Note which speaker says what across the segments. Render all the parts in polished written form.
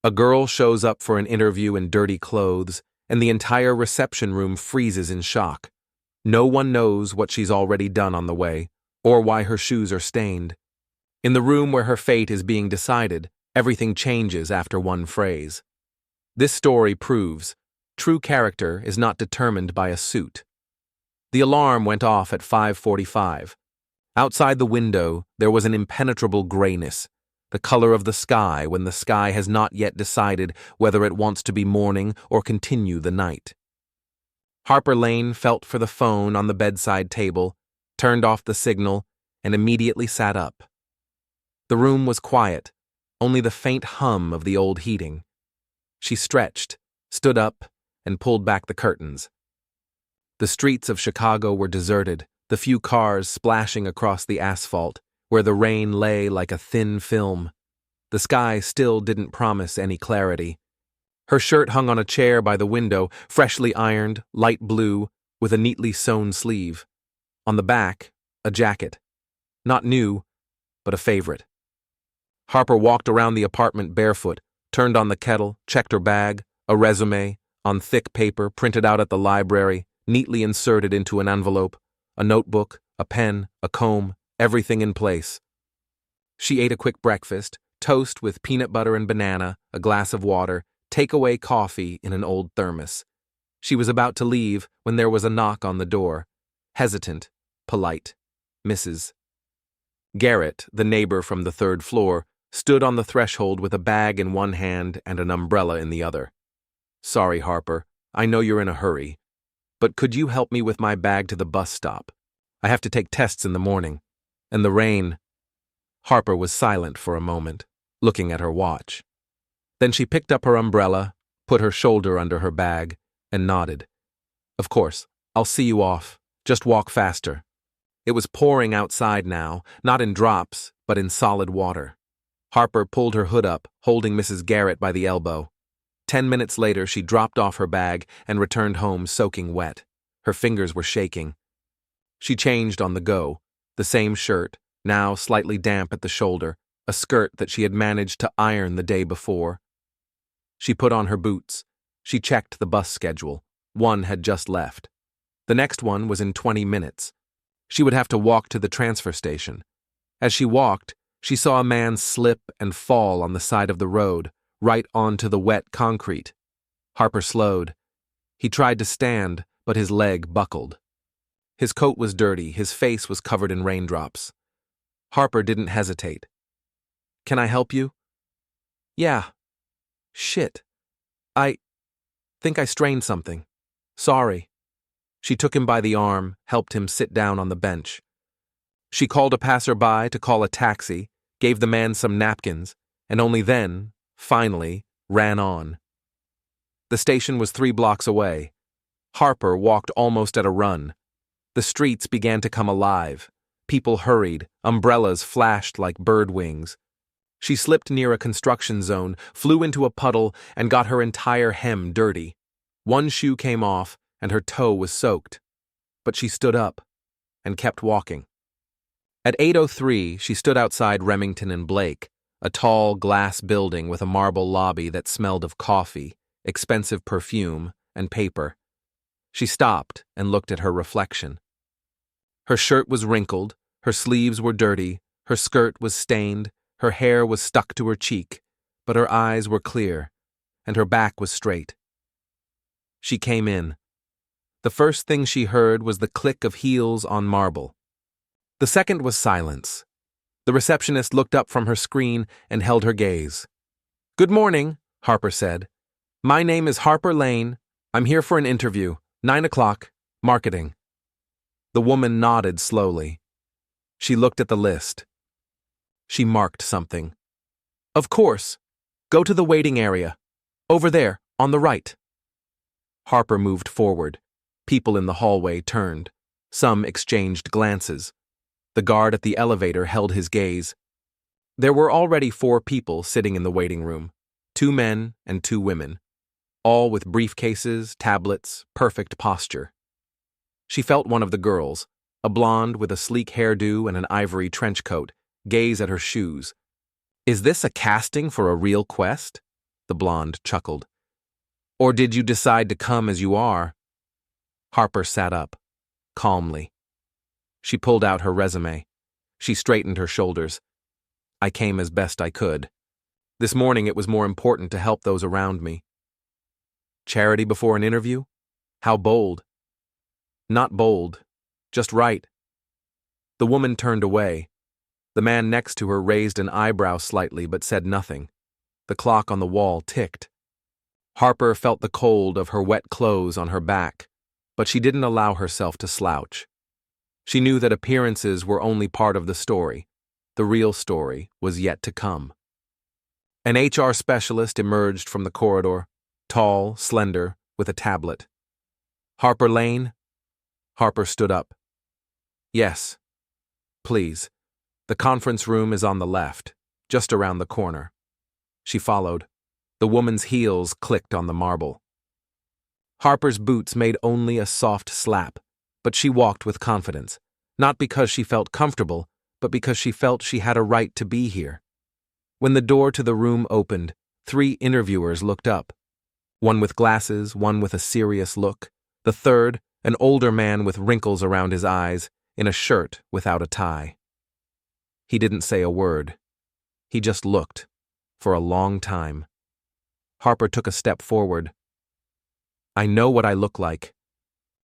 Speaker 1: A girl shows up for an interview in dirty clothes, and the entire reception room freezes in shock. No one knows what she's already done on the way, or why her shoes are stained. In the room where her fate is being decided, everything changes after one phrase. This story proves true character is not determined by a suit. The alarm went off at 5:45. Outside the window, there was an impenetrable grayness, the color of the sky when the sky has not yet decided whether it wants to be morning or continue the night. Harper Lane felt for the phone on the bedside table, turned off the signal, and immediately sat up. The room was quiet, only the faint hum of the old heating. She stretched, stood up, and pulled back the curtains. The streets of Chicago were deserted, the few cars splashing across the asphalt, where the rain lay like a thin film. The sky still didn't promise any clarity. Her shirt hung on a chair by the window, freshly ironed, light blue, with a neatly sewn sleeve. On the back, a jacket. Not new, but a favorite. Harper walked around the apartment barefoot, turned on the kettle, checked her bag, a resume, on thick paper printed out at the library, neatly inserted into an envelope, a notebook, a pen, a comb, everything in place. She ate a quick breakfast, toast with peanut butter and banana, a glass of water, takeaway coffee in an old thermos. She was about to leave when there was a knock on the door. Hesitant, polite. Mrs. Garrett, the neighbor from the third floor, stood on the threshold with a bag in one hand and an umbrella in the other. "Sorry, Harper, I know you're in a hurry, but could you help me with my bag to the bus stop? I have to take tests in the morning. And the rain." Harper was silent for a moment, looking at her watch. Then she picked up her umbrella, put her shoulder under her bag, and nodded. "Of course, I'll see you off. Just walk faster." It was pouring outside now, not in drops, but in solid water. Harper pulled her hood up, holding Mrs. Garrett by the elbow. 10 minutes later, she dropped off her bag and returned home soaking wet. Her fingers were shaking. She changed on the go, the same shirt, now slightly damp at the shoulder, a skirt that she had managed to iron the day before. She put on her boots. She checked the bus schedule. One had just left. The next one was in 20 minutes. She would have to walk to the transfer station. As she walked, she saw a man slip and fall on the side of the road, right onto the wet concrete. Harper slowed. He tried to stand, but his leg buckled. His coat was dirty, his face was covered in raindrops. Harper didn't hesitate. "Can I help you?" "Yeah. Shit. I think I strained something. Sorry." She took him by the arm, helped him sit down on the bench. She called a passerby to call a taxi, gave the man some napkins, and only then, finally, ran on. The station was 3 blocks away. Harper walked almost at a run. The streets began to come alive. People hurried, umbrellas flashed like bird wings. She slipped near a construction zone, flew into a puddle, and got her entire hem dirty. One shoe came off, and her toe was soaked. But she stood up and kept walking. At 8:03, she stood outside Remington and Blake, a tall glass building with a marble lobby that smelled of coffee, expensive perfume, and paper. She stopped and looked at her reflection. Her shirt was wrinkled, her sleeves were dirty, her skirt was stained, her hair was stuck to her cheek, but her eyes were clear, and her back was straight. She came in. The first thing she heard was the click of heels on marble. The second was silence. The receptionist looked up from her screen and held her gaze. "Good morning," Harper said. "My name is Harper Lane. I'm here for an interview. 9 o'clock. Marketing." The woman nodded slowly. She looked at the list. She marked something. "Of course. Go to the waiting area. Over there, on the right." Harper moved forward. People in the hallway turned. Some exchanged glances. The guard at the elevator held his gaze. There were already 4 people sitting in the waiting room, 2 men and 2 women, all with briefcases, tablets, perfect posture. She felt one of the girls, a blonde with a sleek hairdo and an ivory trench coat, gaze at her shoes. Is this a casting for a real quest? the blonde chuckled. Or did you decide to come as you are? Harper sat up, calmly. She pulled out her resume. She straightened her shoulders. I came as best I could. This morning it was more important to help those around me. Charity before an interview? How bold. Not bold, just right. The woman turned away. The man next to her raised an eyebrow slightly but said nothing. The clock on the wall ticked. Harper felt the cold of her wet clothes on her back, but she didn't allow herself to slouch. She knew that appearances were only part of the story. The real story was yet to come. An HR specialist emerged from the corridor, tall, slender, with a tablet. Harper Lane? Harper stood up. Yes. Please. The conference room is on the left, just around the corner. She followed. The woman's heels clicked on the marble. Harper's boots made only a soft slap, but she walked with confidence, not because she felt comfortable, but because she felt she had a right to be here. When the door to the room opened, 3 interviewers looked up. One with glasses, one with a serious look, the third, an older man with wrinkles around his eyes, in a shirt without a tie. He didn't say a word. He just looked, for a long time. Harper took a step forward. I know what I look like.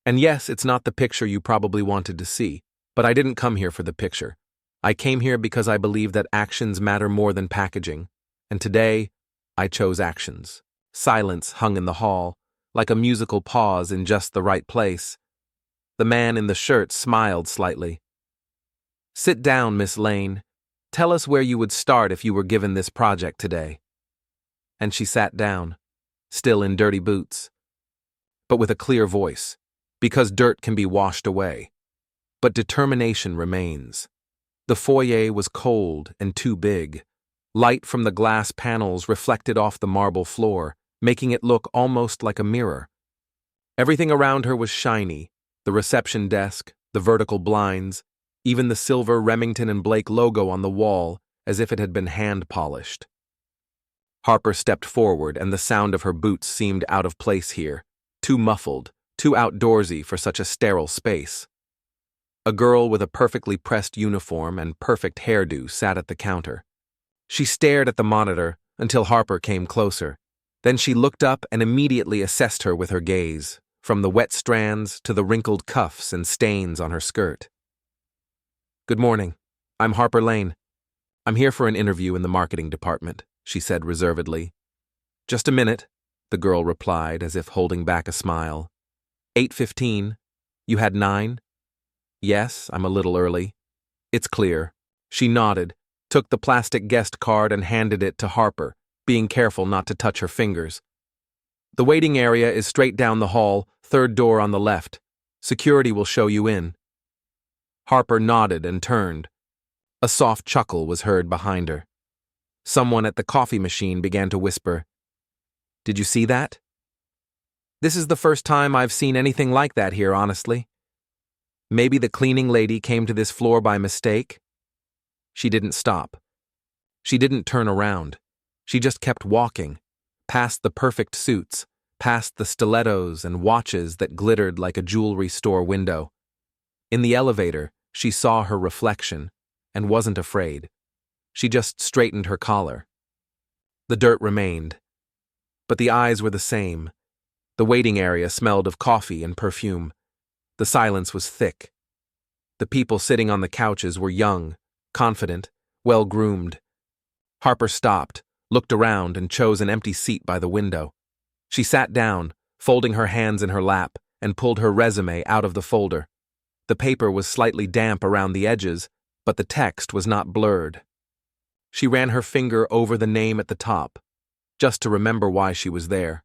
Speaker 1: And yes, it's not the picture you probably wanted to see, but I didn't come here for the picture. I came here because I believe that actions matter more than packaging, and today, I chose actions. Silence hung in the hall, like a musical pause in just the right place. The man in the shirt smiled slightly. Sit down, Miss Lane. Tell us where you would start if you were given this project today. And she sat down, still in dirty boots, but with a clear voice, because dirt can be washed away. But determination remains. The foyer was cold and too big. Light from the glass panels reflected off the marble floor, making it look almost like a mirror. Everything around her was shiny, the reception desk, the vertical blinds, even the silver Remington and Blake logo on the wall, as if it had been hand-polished. Harper stepped forward, and the sound of her boots seemed out of place here, too muffled, too outdoorsy for such a sterile space. A girl with a perfectly pressed uniform and perfect hairdo sat at the counter. She stared at the monitor until Harper came closer. Then she looked up and immediately assessed her with her gaze, from the wet strands to the wrinkled cuffs and stains on her skirt. Good morning. I'm Harper Lane. I'm here for an interview in the marketing department, she said reservedly. Just a minute, the girl replied as if holding back a smile. 8:15. You had 9? Yes, I'm a little early. It's clear. She nodded, took the plastic guest card and handed it to Harper, being careful not to touch her fingers. The waiting area is straight down the hall, 3rd door on the left. Security will show you in. Harper nodded and turned. A soft chuckle was heard behind her. Someone at the coffee machine began to whisper, Did you see that? This is the first time I've seen anything like that here, honestly. Maybe the cleaning lady came to this floor by mistake? She didn't stop. She didn't turn around. She just kept walking, past the perfect suits, past the stilettos and watches that glittered like a jewelry store window. In the elevator, she saw her reflection and wasn't afraid. She just straightened her collar. The dirt remained, but the eyes were the same. The waiting area smelled of coffee and perfume. The silence was thick. The people sitting on the couches were young, confident, well-groomed. Harper stopped, looked around, and chose an empty seat by the window. She sat down, folding her hands in her lap, and pulled her resume out of the folder. The paper was slightly damp around the edges, but the text was not blurred. She ran her finger over the name at the top, just to remember why she was there.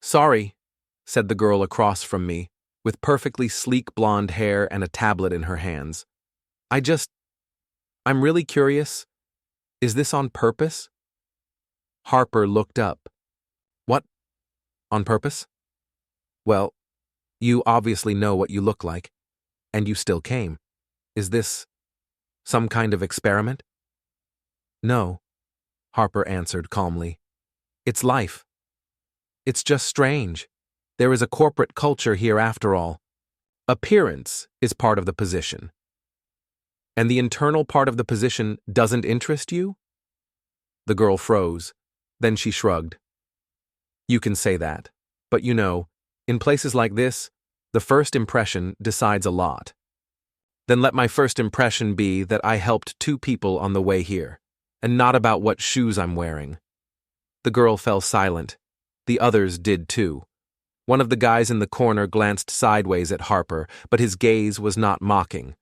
Speaker 1: Sorry, said the girl across from me, with perfectly sleek blonde hair and a tablet in her hands. I'm really curious. Is this on purpose? Harper looked up. What? On purpose? Well, you obviously know what you look like, and you still came. Is this some kind of experiment? No, Harper answered calmly. It's life. It's just strange. There is a corporate culture here after all. Appearance is part of the position. And the internal part of the position doesn't interest you? The girl froze. Then she shrugged. You can say that. But you know, in places like this, the first impression decides a lot. Then let my first impression be that I helped 2 people on the way here, and not about what shoes I'm wearing. The girl fell silent. The others did too. One of the guys in the corner glanced sideways at Harper, but his gaze was not mocking,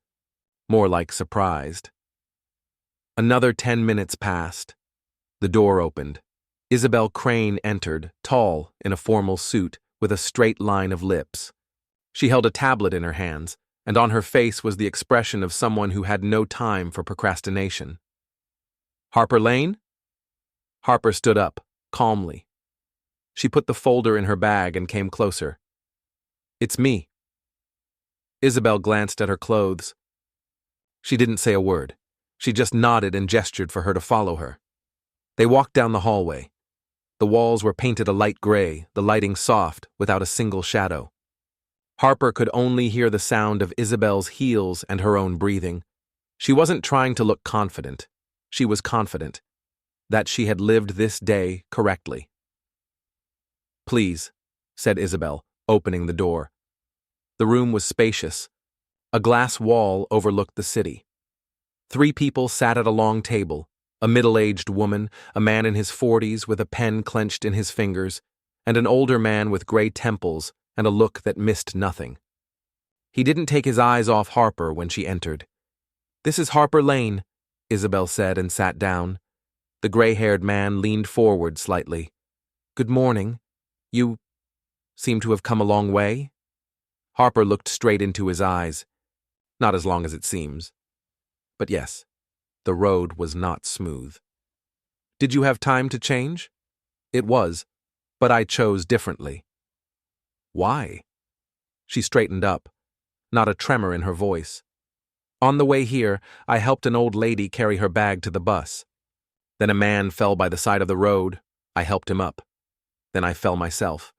Speaker 1: more like surprised. Another 10 minutes passed. The door opened. Isabel Crane entered, tall, in a formal suit, with a straight line of lips. She held a tablet in her hands, and on her face was the expression of someone who had no time for procrastination. Harper Lane? Harper stood up, calmly. She put the folder in her bag and came closer. It's me. Isabel glanced at her clothes. She didn't say a word. She just nodded and gestured for her to follow her. They walked down the hallway. The walls were painted a light gray, the lighting soft, without a single shadow. Harper could only hear the sound of Isabel's heels and her own breathing. She wasn't trying to look confident. She was confident that she had lived this day correctly. Please, said Isabel, opening the door. The room was spacious. A glass wall overlooked the city. 3 people sat at a long table, a middle-aged woman, a man in his 40s with a pen clenched in his fingers, and an older man with gray temples and a look that missed nothing. He didn't take his eyes off Harper when she entered. This is Harper Lane, Isabel said and sat down. The gray-haired man leaned forward slightly. Good morning. You seem to have come a long way? Harper looked straight into his eyes. Not as long as it seems. But yes, the road was not smooth. Did you have time to change? It was, but I chose differently. Why? She straightened up, not a tremor in her voice. On the way here, I helped an old lady carry her bag to the bus. Then a man fell by the side of the road. I helped him up. Then I fell myself.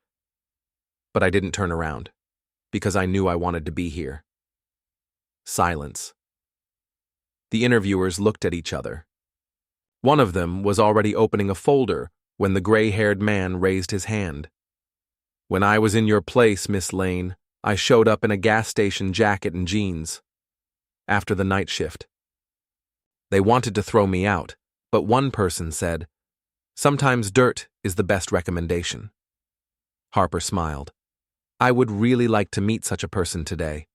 Speaker 1: But I didn't turn around, because I knew I wanted to be here. Silence. The interviewers looked at each other. One of them was already opening a folder when the gray-haired man raised his hand. When I was in your place, Miss Lane, I showed up in a gas station jacket and jeans. After the night shift. They wanted to throw me out, but one person said, sometimes dirt is the best recommendation. Harper smiled. I would really like to meet such a person today.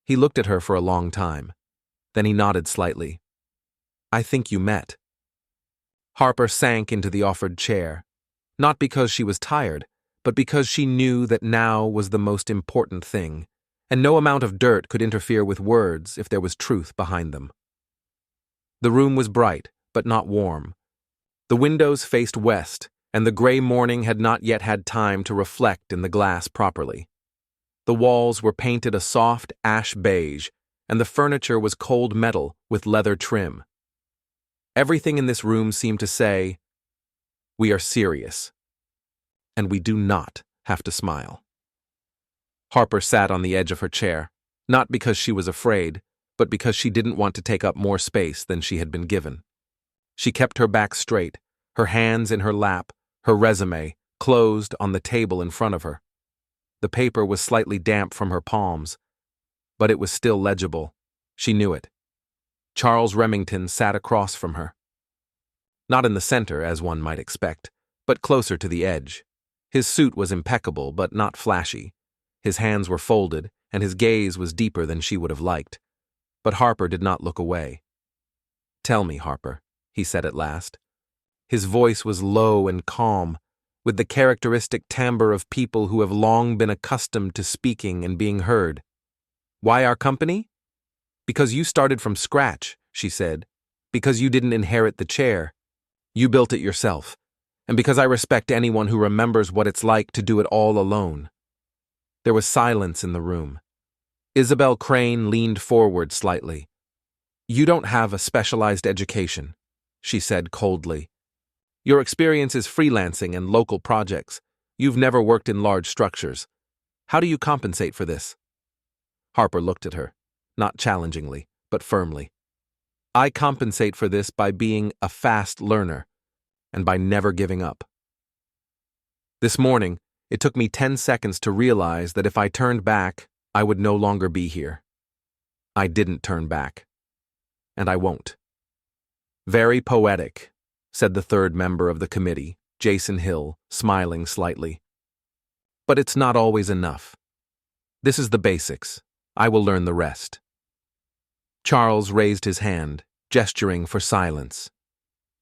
Speaker 1: He looked at her for a long time. Then he nodded slightly. I think you met. Harper sank into the offered chair, not because she was tired, but because she knew that now was the most important thing, and no amount of dirt could interfere with words if there was truth behind them. The room was bright, but not warm. The windows faced west, and the gray morning had not yet had time to reflect in the glass properly. The walls were painted a soft ash beige, and the furniture was cold metal with leather trim. Everything in this room seemed to say, we are serious, and we do not have to smile. Harper sat on the edge of her chair, not because she was afraid, but because she didn't want to take up more space than she had been given. She kept her back straight, her hands in her lap, her resume closed on the table in front of her. The paper was slightly damp from her palms, but it was still legible. She knew it. Charles Remington sat across from her. Not in the center, as one might expect, but closer to the edge. His suit was impeccable, but not flashy. His hands were folded, and his gaze was deeper than she would have liked. But Harper did not look away. Tell me, Harper, he said at last. His voice was low and calm, with the characteristic timbre of people who have long been accustomed to speaking and being heard. Why our company? Because you started from scratch, she said. Because you didn't inherit the chair. You built it yourself. And because I respect anyone who remembers what it's like to do it all alone. There was silence in the room. Isabel Crane leaned forward slightly. You don't have a specialized education, she said coldly. Your experience is freelancing and local projects. You've never worked in large structures. How do you compensate for this? Harper looked at her, not challengingly, but firmly. I compensate for this by being a fast learner and by never giving up. This morning, it took me 10 seconds to realize that if I turned back, I would no longer be here. I didn't turn back. And I won't. Very poetic, said the third member of the committee, Jason Hill, smiling slightly. But it's not always enough. This is the basics. I will learn the rest. Charles raised his hand, gesturing for silence.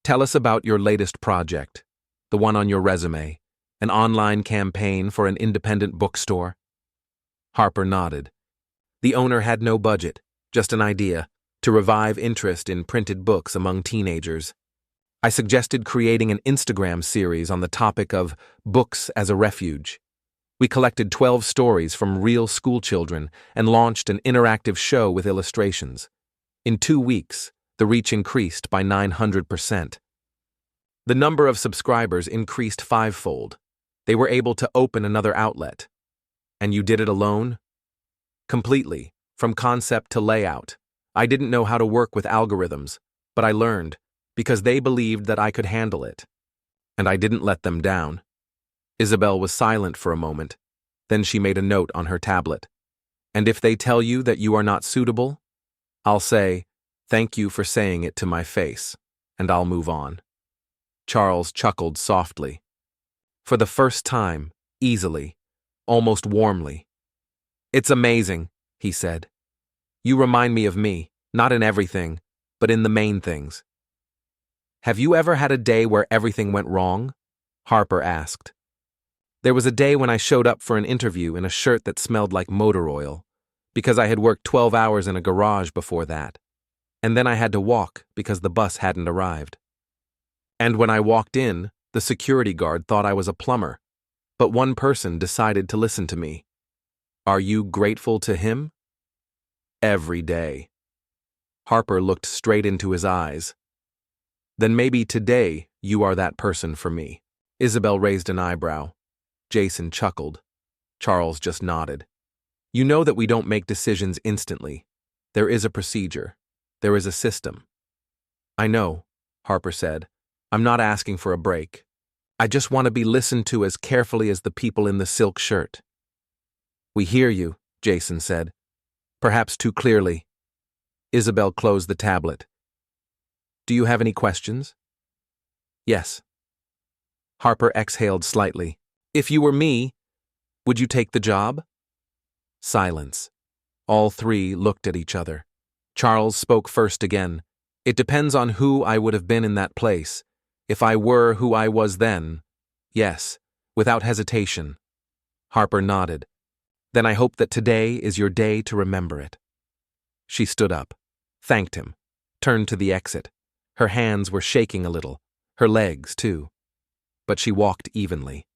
Speaker 1: Tell us about your latest project, the one on your resume, an online campaign for an independent bookstore. Harper nodded. The owner had no budget, just an idea, to revive interest in printed books among teenagers. I suggested creating an Instagram series on the topic of books as a refuge. We collected 12 stories from real schoolchildren and launched an interactive show with illustrations. In 2 weeks, the reach increased by 900%. The number of subscribers increased 5-fold. They were able to open another outlet. And you did it alone? Completely, from concept to layout. I didn't know how to work with algorithms, but I learned, because they believed that I could handle it. And I didn't let them down. Isabel was silent for a moment. Then she made a note on her tablet. And if they tell you that you are not suitable, I'll say, thank you for saying it to my face, and I'll move on. Charles chuckled softly. For the first time, easily, almost warmly. It's amazing, he said. You remind me of me, not in everything, but in the main things. Have you ever had a day where everything went wrong? Harper asked. There was a day when I showed up for an interview in a shirt that smelled like motor oil, because I had worked 12 hours in a garage before that, and then I had to walk because the bus hadn't arrived. And when I walked in, the security guard thought I was a plumber, but one person decided to listen to me. Are you grateful to him? Every day. Harper looked straight into his eyes. Then maybe today you are that person for me. Isabel raised an eyebrow. Jason chuckled. Charles just nodded. You know that we don't make decisions instantly. There is a procedure. There is a system. I know, Harper said. I'm not asking for a break. I just want to be listened to as carefully as the people in the silk shirt. We hear you, Jason said. Perhaps too clearly. Isabel closed the tablet. Do you have any questions? Yes. Harper exhaled slightly. If you were me, would you take the job? Silence. All three looked at each other. Charles spoke first again. It depends on who I would have been in that place. If I were who I was then, yes, without hesitation. Harper nodded. Then I hope that today is your day to remember it. She stood up, thanked him, turned to the exit. Her hands were shaking a little, her legs too. But she walked evenly,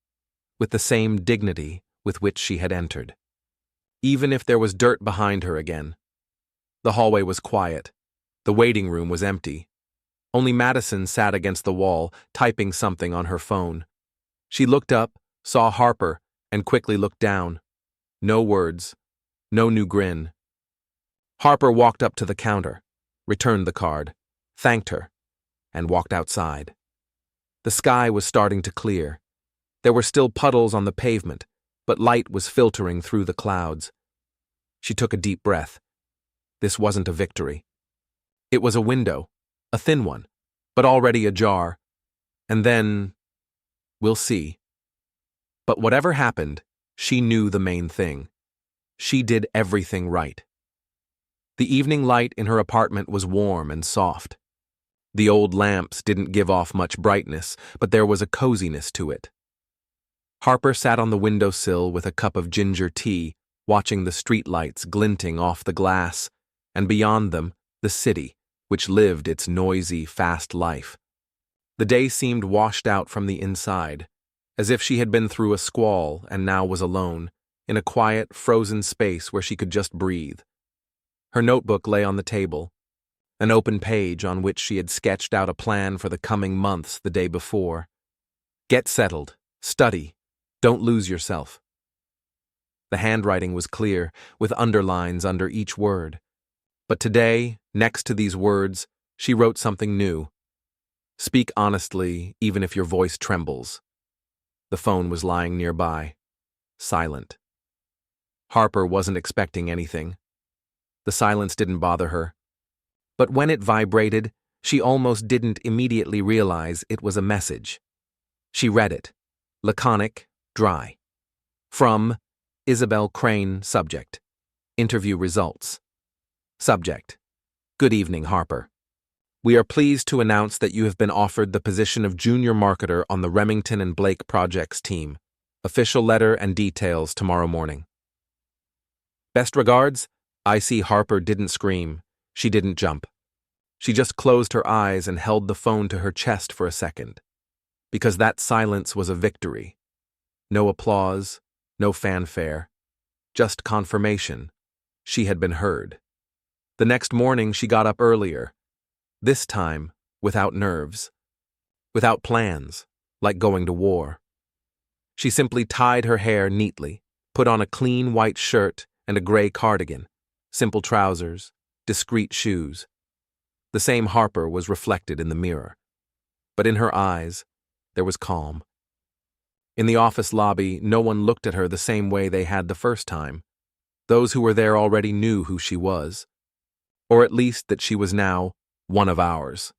Speaker 1: with the same dignity with which she had entered. Even if there was dirt behind her again. The hallway was quiet. The waiting room was empty. Only Madison sat against the wall, typing something on her phone. She looked up, saw Harper, and quickly looked down. No words, no new grin. Harper walked up to the counter, returned the card, thanked her, and walked outside. The sky was starting to clear. There were still puddles on the pavement, but light was filtering through the clouds. She took a deep breath. This wasn't a victory. It was a window, a thin one, but already ajar. And then, we'll see. But whatever happened, she knew the main thing. She did everything right. The evening light in her apartment was warm and soft. The old lamps didn't give off much brightness, but there was a coziness to it. Harper sat on the windowsill with a cup of ginger tea, watching the streetlights glinting off the glass, and beyond them, the city, which lived its noisy, fast life. The day seemed washed out from the inside, as if she had been through a squall and now was alone, in a quiet, frozen space where she could just breathe. Her notebook lay on the table, an open page on which she had sketched out a plan for the coming months the day before. Get settled, study, don't lose yourself. The handwriting was clear, with underlines under each word. But today, next to these words, she wrote something new. Speak honestly, even if your voice trembles. The phone was lying nearby, silent. Harper wasn't expecting anything. The silence didn't bother her. But when it vibrated, she almost didn't immediately realize it was a message. She read it, laconic, dry. From Isabel Crane, subject. Interview results. Subject. Good evening, Harper. We are pleased to announce that you have been offered the position of junior marketer on the Remington and Blake projects team. Official letter and details tomorrow morning. Best regards. I see. Harper didn't scream. She didn't jump. She just closed her eyes and held the phone to her chest for a second. Because that silence was a victory. No applause, no fanfare. Just confirmation. She had been heard. The next morning she got up earlier. This time, without nerves. Without plans, like going to war. She simply tied her hair neatly, put on a clean white shirt and a gray cardigan, simple trousers, discreet shoes. The same Harper was reflected in the mirror. But in her eyes, there was calm. In the office lobby, no one looked at her the same way they had the first time. Those who were there already knew who she was. Or at least that she was now one of ours.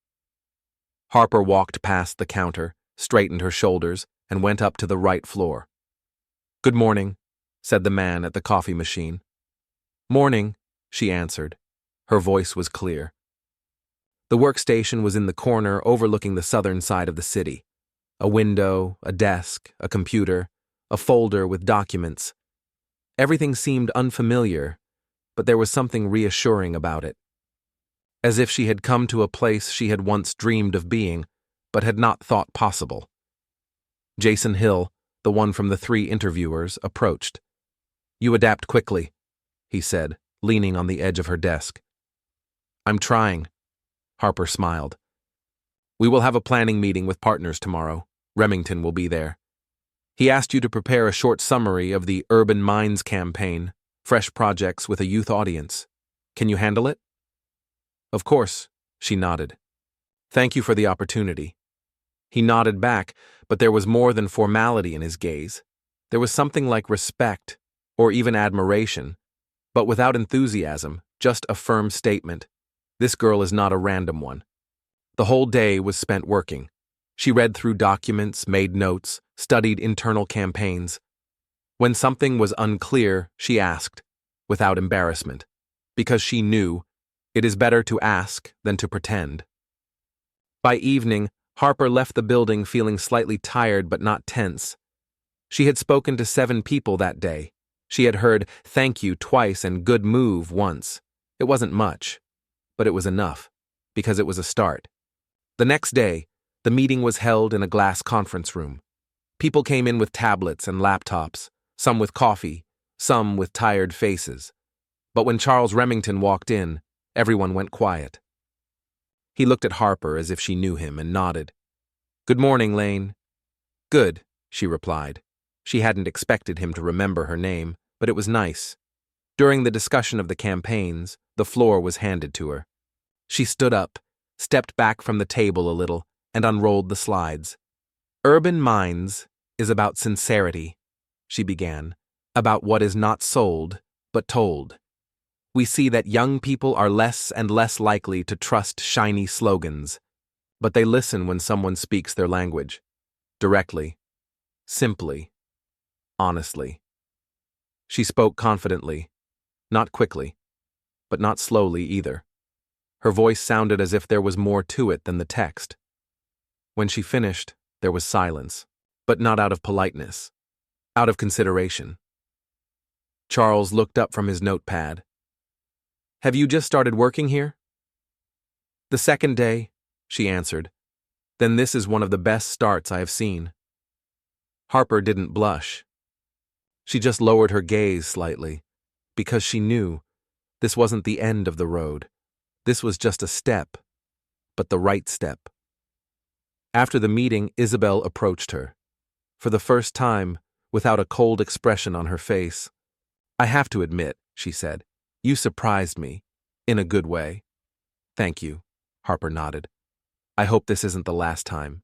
Speaker 1: Harper walked past the counter, straightened her shoulders, and went up to the right floor. Good morning, said the man at the coffee machine. Morning, she answered. Her voice was clear. The workstation was in the corner overlooking the southern side of the city. A window, a desk, a computer, a folder with documents. Everything seemed unfamiliar, but there was something reassuring about it. As if she had come to a place she had once dreamed of being, but had not thought possible. Jason Hill, the one from the 3 interviewers, approached. You adapt quickly, he said, leaning on the edge of her desk. I'm trying. Harper smiled. We will have a planning meeting with partners tomorrow. Remington will be there. He asked you to prepare a short summary of the Urban Minds campaign, fresh projects with a youth audience. Can you handle it? Of course, she nodded. Thank you for the opportunity. He nodded back, but there was more than formality in his gaze. There was something like respect, or even admiration, but without enthusiasm, just a firm statement. This girl is not a random one. The whole day was spent working. She read through documents, made notes, studied internal campaigns. When something was unclear, she asked, without embarrassment, because she knew it is better to ask than to pretend. By evening, Harper left the building feeling slightly tired but not tense. She had spoken to 7 people that day. She had heard thank you twice and good move once. It wasn't much, but it was enough, because it was a start. The next day, the meeting was held in a glass conference room. People came in with tablets and laptops, some with coffee, some with tired faces. But when Charles Remington walked in, everyone went quiet. He looked at Harper as if she knew him and nodded. Good morning, Lane. Good, she replied. She hadn't expected him to remember her name, but it was nice. During the discussion of the campaigns, the floor was handed to her. She stood up, stepped back from the table a little, and unrolled the slides. Urban Minds is about sincerity, she began, about what is not sold, but told. We see that young people are less and less likely to trust shiny slogans, but they listen when someone speaks their language, directly, simply, honestly. She spoke confidently, not quickly, but not slowly either. Her voice sounded as if there was more to it than the text. When she finished, there was silence, but not out of politeness, out of consideration. Charles looked up from his notepad. Have you just started working here? The second day, she answered. Then this is one of the best starts I have seen. Harper didn't blush. She just lowered her gaze slightly, because she knew this wasn't the end of the road, This was just a step, but the right step. After the meeting, Isabel approached her. For the first time, without a cold expression on her face. "I have to admit," she said, "you surprised me. In a good way." "Thank you," Harper nodded. "I hope this isn't the last time."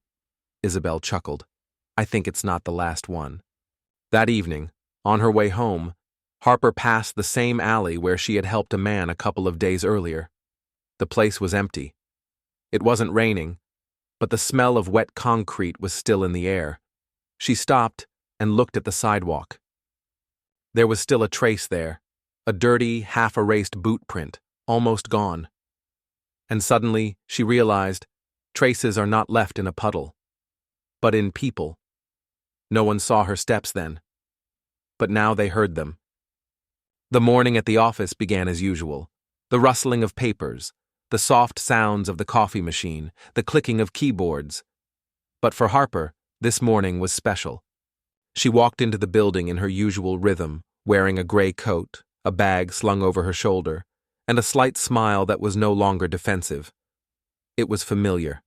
Speaker 1: Isabel chuckled. "I think it's not the last one." That evening, on her way home, Harper passed the same alley where she had helped a man a couple of days earlier. The place was empty. It wasn't raining, but the smell of wet concrete was still in the air. She stopped and looked at the sidewalk. There was still a trace there, a dirty, half-erased boot print, almost gone. And suddenly, she realized, traces are not left in a puddle, but in people. No one saw her steps then, but now they heard them. The morning at the office began as usual. The rustling of papers, the soft sounds of the coffee machine, the clicking of keyboards. But for Harper, this morning was special. She walked into the building in her usual rhythm, wearing a gray coat, a bag slung over her shoulder, and a slight smile that was no longer defensive. It was familiar.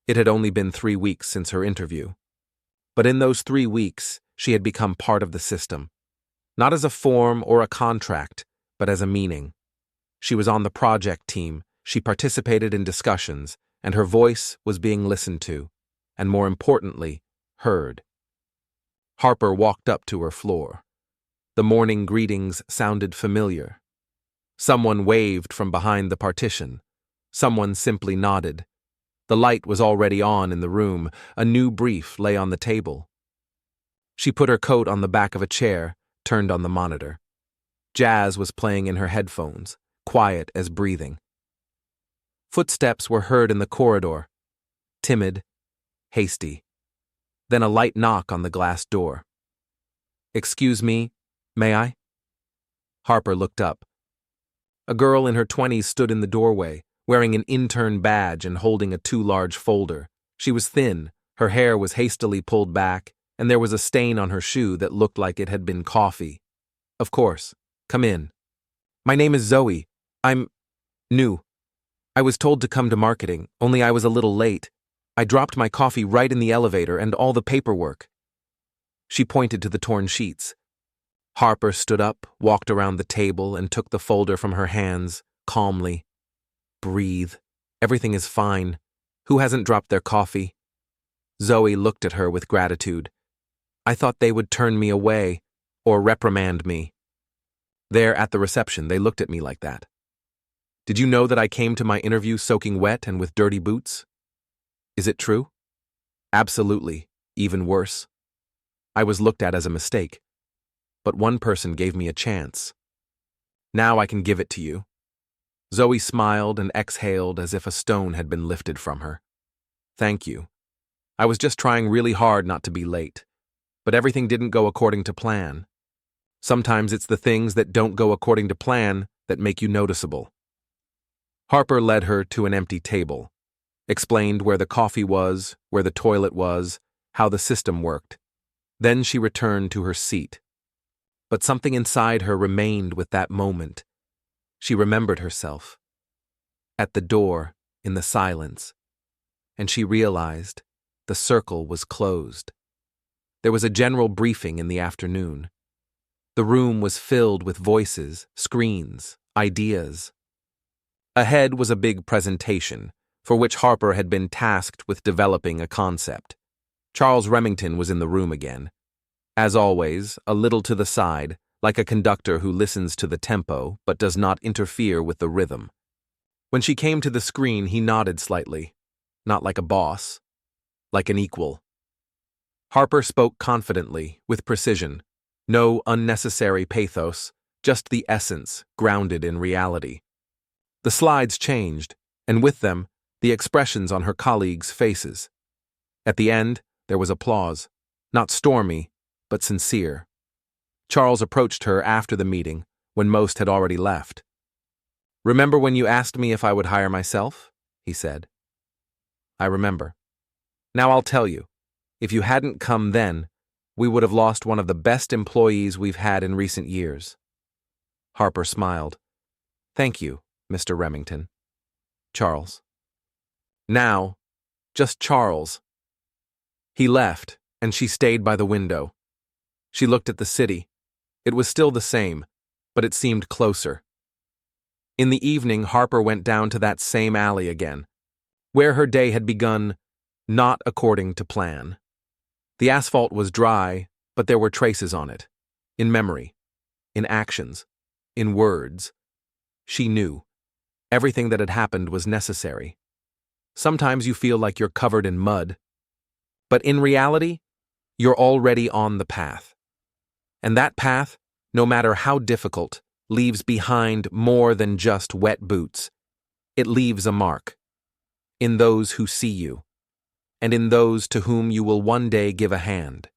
Speaker 1: It had only been 3 weeks since her interview. But in those 3 weeks, she had become part of the system. Not as a form or a contract, but as a meaning. She was on the project team, she participated in discussions, and her voice was being listened to, and more importantly, heard. Harper walked up to her floor. The morning greetings sounded familiar. Someone waved from behind the partition. Someone simply nodded. The light was already on in the room. A new brief lay on the table. She put her coat on the back of a chair, turned on the monitor. Jazz was playing in her headphones, quiet as breathing. Footsteps were heard in the corridor. Timid, hasty. Then a light knock on the glass door. "Excuse me, may I?" Harper looked up. A girl in her 20s stood in the doorway, wearing an intern badge and holding a too large folder. She was thin, her hair was hastily pulled back, and there was a stain on her shoe that looked like it had been coffee. "Of course. Come in." "My name is Zoe. I'm new. I was told to come to marketing, only I was a little late. I dropped my coffee right in the elevator and all the paperwork." She pointed to the torn sheets. Harper stood up, walked around the table, and took the folder from her hands, calmly. "Breathe. Everything is fine. Who hasn't dropped their coffee?" Zoe looked at her with gratitude. "I thought they would turn me away, or reprimand me. There at the reception, they looked at me like that. Did you know that I came to my interview soaking wet and with dirty boots? Is it true? Absolutely, even worse. I was looked at as a mistake, but one person gave me a chance. Now I can give it to you." Zoe smiled and exhaled as if a stone had been lifted from her. "Thank you. I was just trying really hard not to be late, but everything didn't go according to plan. Sometimes it's the things that don't go according to plan that make you noticeable." Harper led her to an empty table, explained where the coffee was, where the toilet was, how the system worked. Then she returned to her seat. But something inside her remained with that moment. She remembered herself. At the door, in the silence. And she realized the circle was closed. There was a general briefing in the afternoon. The room was filled with voices, screens, ideas. Ahead was a big presentation, for which Harper had been tasked with developing a concept. Charles Remington was in the room again. As always, a little to the side, like a conductor who listens to the tempo but does not interfere with the rhythm. When she came to the screen, he nodded slightly, not like a boss, like an equal. Harper spoke confidently, with precision. No unnecessary pathos, just the essence, grounded in reality. The slides changed, and with them, the expressions on her colleagues' faces. At the end, there was applause, not stormy, but sincere. Charles approached her after the meeting, when most had already left. "Remember when you asked me if I would hire myself?" he said. "I remember. Now I'll tell you, if you hadn't come then, we would have lost one of the best employees we've had in recent years." Harper smiled. "Thank you, Mr. Remington." Charles. Now, just Charles. He left, and she stayed by the window. She looked at the city. It was still the same, but it seemed closer. In the evening, Harper went down to that same alley again, where her day had begun, not according to plan. The asphalt was dry, but there were traces on it. In memory, in actions, in words. She knew. Everything that had happened was necessary. Sometimes you feel like you're covered in mud, but in reality, you're already on the path. And that path, no matter how difficult, leaves behind more than just wet boots. It leaves a mark. In those who see you, and in those to whom you will one day give a hand.